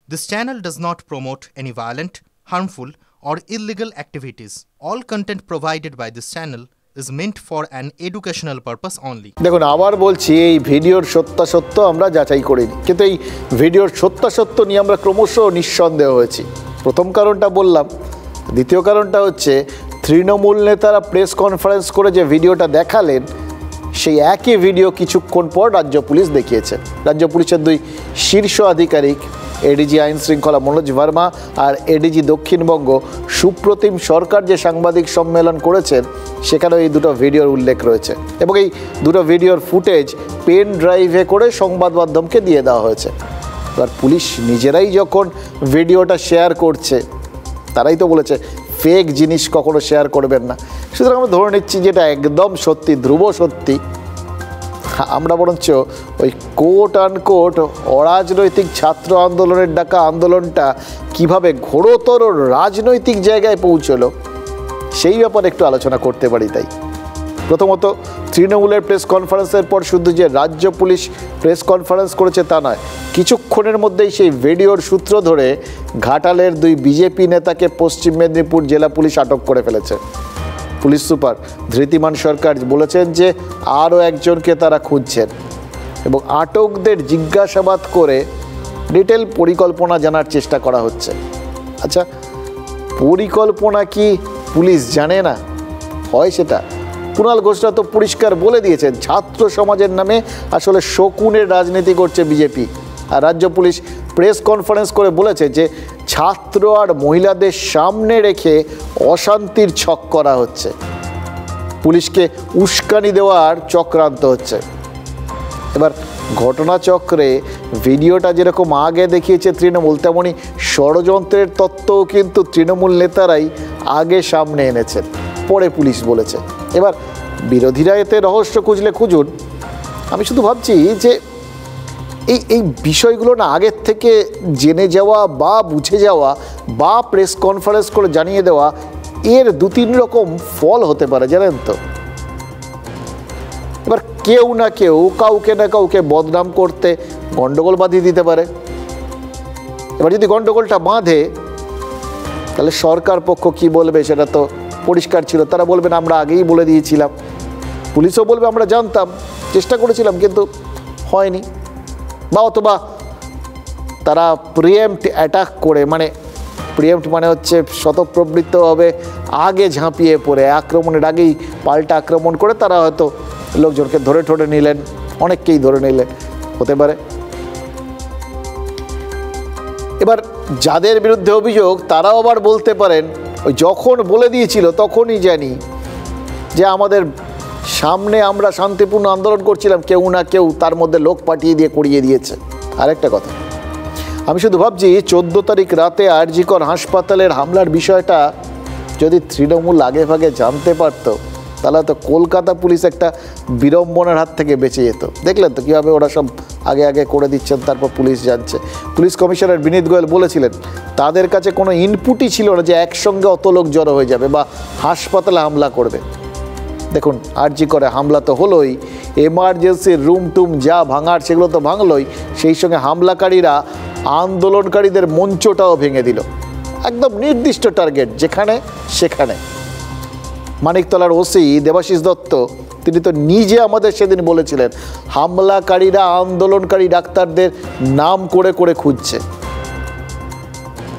This channel does not promote any violent, harmful, or illegal activities. All content provided by this channel is meant for an educational purpose only. দেখুন আবার বলছি এই ভিডিওর সত্যাসত্য আমরা যাচাই করিনি, কিন্তু এই ভিডিওর সত্যাসত্য নিয়ে আমরা ক্রমশ নিঃসন্দেহ হয়েছি। প্রথম কারণটা বললাম, দ্বিতীয় কারণটা হচ্ছে তৃণমূল নেতারা প্রেস কনফারেন্স করে যে ভিডিওটা দেখালেন সেই একই ভিডিও কিছুক্ষণ পর রাজ্য পুলিশ দেখিয়েছে। রাজ্য পুলিশের দুই শীর্ষ আধিকারিক এডিজি আইন শৃঙ্খলা মনোজ ভার্মা আর এডিজি দক্ষিণবঙ্গ সুপ্রতিম সরকার যে সাংবাদিক সম্মেলন করেছেন সেখানেও এই দুটো ভিডিওর উল্লেখ রয়েছে এবং এই দুটো ভিডিওর ফুটেজ পেন ড্রাইভে করে সংবাদ মাধ্যমকে দিয়ে দেওয়া হয়েছে। এবার পুলিশ নিজেরাই যখন ভিডিওটা শেয়ার করছে, তারাই তো বলেছে ফেক জিনিস কখনো শেয়ার করবেন না, সুতরাং আমরা ধরে নিচ্ছি যেটা একদম সত্যি, ধ্রুব সত্যি। আমরা বরঞ্চ ওই কোট আনকোট অরাজনৈতিক ছাত্র আন্দোলনের ডাকা আন্দোলনটা কিভাবে ঘোরতর রাজনৈতিক জায়গায় পৌঁছলো সেই ব্যাপারে একটু আলোচনা করতে পারি। তাই প্রথমত তৃণমূলের প্রেস কনফারেন্সের পর শুধু যে রাজ্য পুলিশ প্রেস কনফারেন্স করেছে তা নয়, কিছুক্ষণের মধ্যেই সেই ভিডিওর সূত্র ধরে ঘাটালের দুই বিজেপি নেতাকে পশ্চিম মেদিনীপুর জেলা পুলিশ আটক করে ফেলেছে। পুলিশ সুপার ধৃতিমান সরকার বলেছেন যে আরও একজনকে তারা খুঁজছেন এবং আটকদের জিজ্ঞাসাবাদ করে ডিটেল পরিকল্পনা জানার চেষ্টা করা হচ্ছে। আচ্ছা, পরিকল্পনা কি পুলিশ জানে না? হয় সেটা? কুণাল ঘোষরা তো পরিষ্কার বলে দিয়েছেন ছাত্র সমাজের নামে আসলে শকুনের রাজনীতি করছে বিজেপি। আর রাজ্য পুলিশ প্রেস কনফারেন্স করে বলেছে যে ছাত্র আর মহিলাদের সামনে রেখে অশান্তির ছক করা হচ্ছে, পুলিশকে উস্কানি দেওয়ার চক্রান্ত হচ্ছে। এবার ঘটনাচক্রে ভিডিওটা যেরকম আগে দেখিয়েছে তৃণমূল, তেমনই ষড়যন্ত্রের তত্ত্বও কিন্তু তৃণমূল নেতারাই আগে সামনে এনেছেন, পরে পুলিশ বলেছে। এবার বিরোধীরা এতে রহস্য খুঁজলে খুঁজুন। আমি শুধু ভাবছি যে এই বিষয়গুলো না আগের থেকে জেনে যাওয়া বা বুঝে যাওয়া বা প্রেস কনফারেন্স করে জানিয়ে দেওয়া, এর দু তিন রকম ফল হতে পারে জানেন তো। এবার কেউ না কেউ কাউকে না কাউকে বদনাম করতে গন্ডগোল বাঁধিয়ে দিতে পারে। এবার যদি গন্ডগোলটা বাঁধে তাহলে সরকার পক্ষ কি বলবে সেটা তো পরিষ্কার ছিল। তারা বলবেন আমরা আগেই বলে দিয়েছিলাম, পুলিশও বলবে আমরা জানতাম, চেষ্টা করেছিলাম কিন্তু হয়নি। বা অথবা তারা প্রিএম্প্ট অ্যাটাক করে, মানে প্রিএম্প্ট মানে হচ্ছে স্বতঃপ্রবৃত্তভাবে আগে ঝাঁপিয়ে পড়ে আক্রমণের আগেই পাল্টা আক্রমণ করে তারা হয়তো লোকজনকে ধরে ঠরে নিলেন, অনেককেই ধরে নিলেন, হতে পারে। এবার যাদের বিরুদ্ধে অভিযোগ তারাও আবার বলতে পারেন ওই যখন বলে দিয়েছিল তখনই জানি যে আমাদের সামনে আমরা শান্তিপূর্ণ আন্দোলন করছিলাম, কেউ না কেউ তার মধ্যে লোক পাঠিয়ে দিয়ে করিয়ে দিয়েছে। আরেকটা কথা, আমি শুধু ভাবছি 14 তারিখ রাতে আরজিকর হাসপাতালের হামলার বিষয়টা যদি তৃণমূল আগে ভাগে জানতে পারতো তাহলে তো কলকাতা পুলিশ একটা বিড়ম্বনার হাত থেকে বেঁচে যেত। দেখলেন তো কীভাবে ওরা সব আগে আগে করে দিচ্ছেন, তারপর পুলিশ জানছে। পুলিশ কমিশনার বিনীত গোয়েল বলেছিলেন তাদের কাছে কোনো ইনপুটই ছিল না যে একসঙ্গে অত লোক জড়ো হয়ে যাবে বা হাসপাতালে হামলা করবে। দেখুন আরজি করে হামলা তো হলোই, এমার্জেন্সির রুম টুম যা ভাঙার সেগুলো তো ভাঙলই, সেই সঙ্গে হামলাকারীরা আন্দোলনকারীদের মঞ্চটাও ভেঙে দিল। একদম নির্দিষ্ট টার্গেট, যেখানে সেখানে। মানিকতলার ওসি দেবাশিস দত্ত তিনি তো নিজে আমাদের সেদিন বলেছিলেন হামলাকারীরা আন্দোলনকারী ডাক্তারদের নাম করে করে খুঁজছে।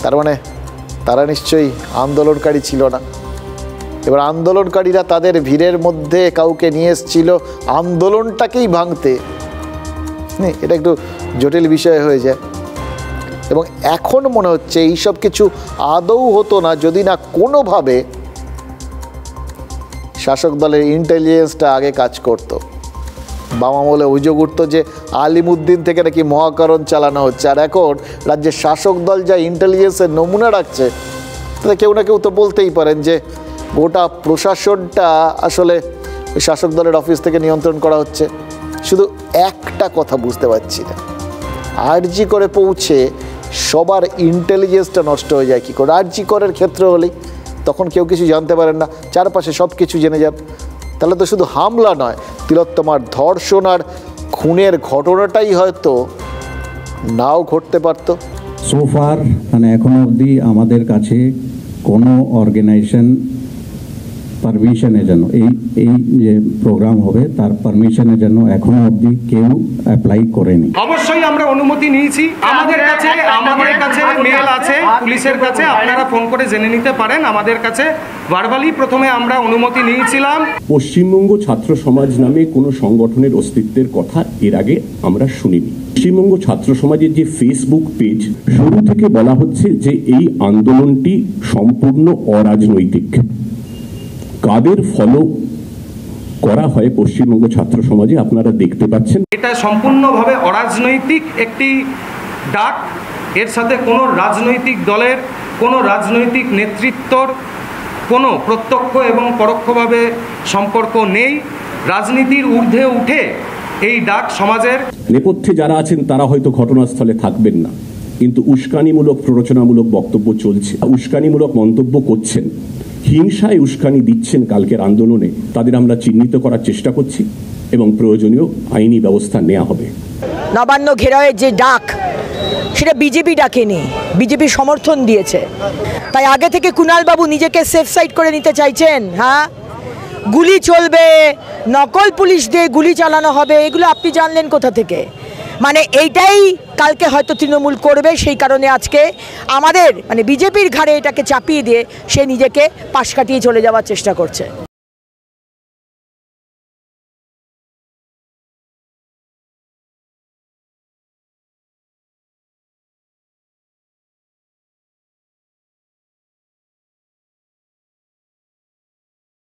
তার মানে তারা নিশ্চয়ই আন্দোলনকারী ছিল না। এবার আন্দোলনকারীরা তাদের ভিড়ের মধ্যে কাউকে নিয়ে এসেছিল আন্দোলনটাকেই ভাঙতে। এটা একটু জটিল বিষয় হয়ে যায় এবং এখন মনে হচ্ছে এইসব কিছু আদৌ হতো না যদি না কোনোভাবে শাসক দলের ইন্টেলিজেন্সটা আগে কাজ করতো। বাম আমলে অভিযোগ উঠতো যে আলিমুদ্দিন থেকে নাকি মহাকরণ চালানো হচ্ছে, আর এখন রাজ্যের শাসক দল যা ইন্টেলিজেন্সের নমুনা রাখছে তাতে কেউ না কেউ তো বলতেই পারেন যে গোটা প্রশাসনটা আসলে শাসক দলের অফিস থেকে নিয়ন্ত্রণ করা হচ্ছে। শুধু একটা কথা বুঝতে পারছি না, আরজি করে পৌঁছে সবার ইন্টেলিজেন্সটা নষ্ট হয়ে যায় কী করে? আরজি করের ক্ষেত্রে হলেই তখন কেউ কিছু জানতে পারেন না, চারপাশে সব কিছু জেনে যান। তাহলে তো শুধু হামলা নয়, তিলোত্তমার ধর্ষণ আর খুনের ঘটনাটাই হয়তো নাও ঘটতে পারত। সো ফার মানে এখনো অবধি আমাদের কাছে কোনো অর্গানাইজেশন পারমিশনের জন্য এই যে প্রোগ্রাম হবে তার পারমিশনের জন্য এখনো অবধি কেউ অ্যাপ্লাই করেনি। অবশ্যই আমরা অনুমতি নিয়েছি, আমাদের কাছে মেল আছে পুলিশের কাছে, আপনারা ফোন করে জেনে নিতে পারেন। আমাদের কাছে ভার্বালি প্রথমে আমরা অনুমতি নিয়েছিলাম। পশ্চিমবঙ্গ ছাত্র সমাজ নামে কোনো সংগঠনের অস্তিত্বের কথা এর আগে আমরা শুনিনি। পশ্চিমবঙ্গ ছাত্র সমাজের যে ফেসবুক পেজ, শুরু থেকে বলা হচ্ছে যে এই আন্দোলনটি সম্পূর্ণ অরাজনৈতিক। কাদের ফলো করা হয় পশ্চিমবঙ্গ ছাত্র সমাজে আপনারা দেখতে পাচ্ছেন। এটা সম্পূর্ণভাবে অরাজনৈতিক একটি ডাক, এর সাথে কোনো রাজনৈতিক দলের, কোনো রাজনৈতিক নেতৃত্বর কোনো প্রত্যক্ষ এবং পরোক্ষভাবে সম্পর্ক নেই। রাজনীতির ঊর্ধ্বে উঠে এই ডাক সমাজের নেপথ্যে যারা আছেন তারা হয়তো ঘটনাস্থলে থাকবেন না, কিন্তু উস্কানিমূলক প্ররোচনামূলক বক্তব্য চলছে, উস্কানিমূলক মন্তব্য করছেন, হিংসায় উস্কানি দিচ্ছেন কালকের আন্দোলনে, তাদের আমরা চিহ্নিত করার চেষ্টা করছি এবং প্রয়োজনীয় আইনি ব্যবস্থা নেওয়া হবে। নবান্ন ঘেরাওয়ের যে ডাক, সেটা বিজেপি ডাকেনি, বিজেপি সমর্থন দিয়েছে। তাই আগে থেকে কুণালবাবু নিজেকে সেফ সাইড করে নিতে চাইছেন। হ্যাঁ, গুলি চলবে, নকল পুলিশ দিয়ে গুলি চালানো হবে, এগুলো আপনি জানলেন কোথা থেকে? মানে এইটাই কালকে হয়তো তৃণমূল করবে, সেই কারণে আজকে আমাদের মানে বিজেপির ঘাড়ে এটাকে চাপিয়ে দিয়ে সে নিজেকে পাশ কাটিয়ে চলে যাওয়ার চেষ্টা করছে।